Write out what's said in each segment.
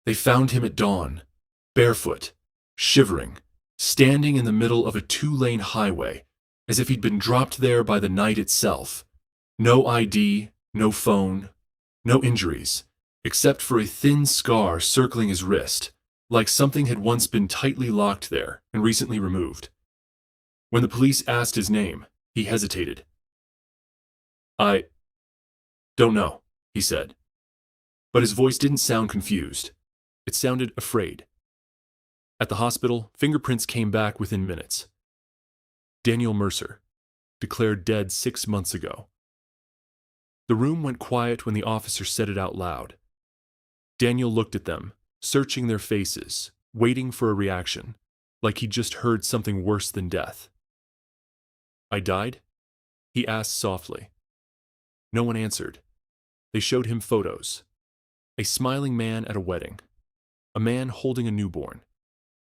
They found him at dawn, barefoot, shivering, standing in the middle of a two-lane highway, as if he'd been dropped there by the night itself. No ID, no phone, no injuries, except for a thin scar circling his wrist, like something had once been tightly locked there and recently removed. When the police asked his name, he hesitated. "I don't know," he said. But his voice didn't sound confused. It sounded afraid. At the hospital, fingerprints came back within minutes. Daniel Mercer, declared dead 6 months ago. The room went quiet when the officer said it out loud. Daniel looked at them, searching their faces, waiting for a reaction, like he'd just heard something worse than death. "I died?" he asked softly. No one answered. They showed him photos. A smiling man at a wedding. A man holding a newborn.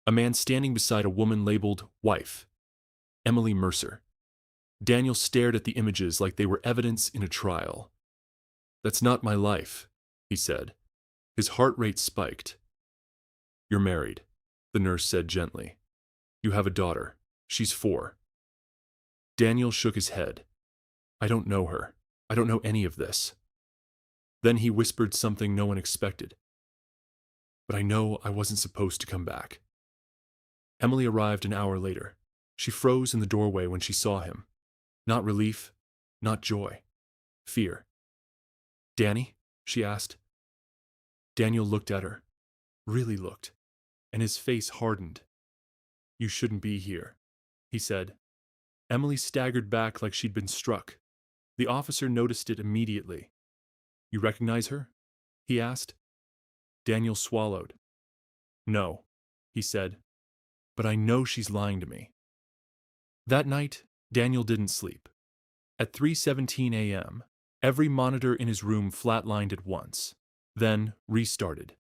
A man standing beside a woman labeled wife. Emily Mercer. Daniel stared at the images like they were evidence in a trial. "That's not my life," he said. His heart rate spiked. "You're married," the nurse said gently. "You have a daughter. She's 4. Daniel shook his head. "I don't know her. I don't know any of this." Then he whispered something no one expected. "But I know I wasn't supposed to come back." Emily arrived an hour later. She froze in the doorway when she saw him. Not relief, not joy. Fear. "Danny?" she asked. Daniel looked at her. Really looked. And his face hardened. "You shouldn't be here," he said. Emily staggered back like she'd been struck. The officer noticed it immediately. "You recognize her?" he asked. Daniel swallowed. "No," he said. "But I know she's lying to me." That night, Daniel didn't sleep. At 3:17 a.m., every monitor in his room flatlined at once, then restarted.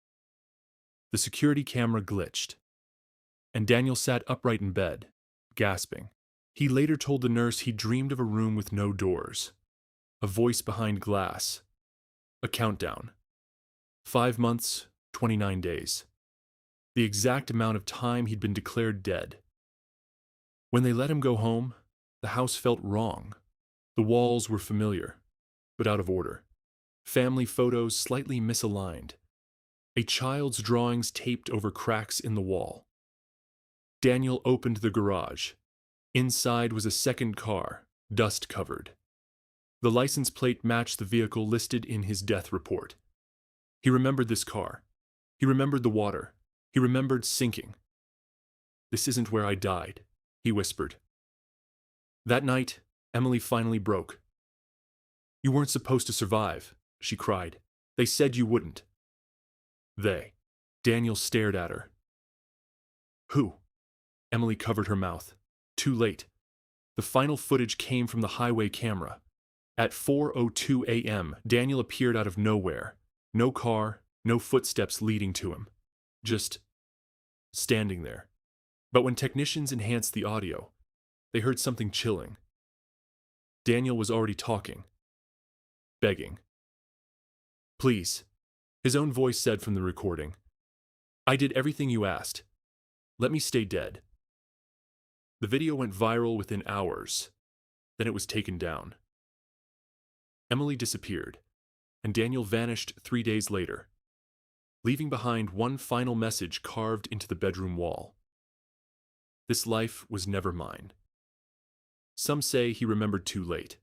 The security camera glitched, and Daniel sat upright in bed, gasping. He later told the nurse he dreamed of a room with no doors, a voice behind glass, a countdown. 5 months, 29 days. The exact amount of time he'd been declared dead. When they let him go home, the house felt wrong. The walls were familiar, but out of order. Family photos slightly misaligned. A child's drawings taped over cracks in the wall. Daniel opened the garage. Inside was a second car, dust-covered. The license plate matched the vehicle listed in his death report. He remembered this car. He remembered the water. He remembered sinking. "This isn't where I died," he whispered. That night, Emily finally broke. "You weren't supposed to survive," she cried. "They said you wouldn't." "They." Daniel stared at her. "Who?" Emily covered her mouth. Too late. The final footage came from the highway camera. At 4:02 a.m., Daniel appeared out of nowhere. No car, no footsteps leading to him. Just standing there. But when technicians enhanced the audio, they heard something chilling. Daniel was already talking. Begging. "Please," his own voice said from the recording. "I did everything you asked. Let me stay dead." The video went viral within hours. Then it was taken down. Emily disappeared, and Daniel vanished 3 days later, leaving behind one final message carved into the bedroom wall. "This life was never mine." Some say he remembered too late.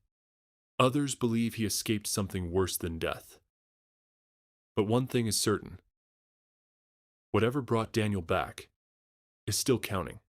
Others believe he escaped something worse than death. But one thing is certain. Whatever brought Daniel back is still counting.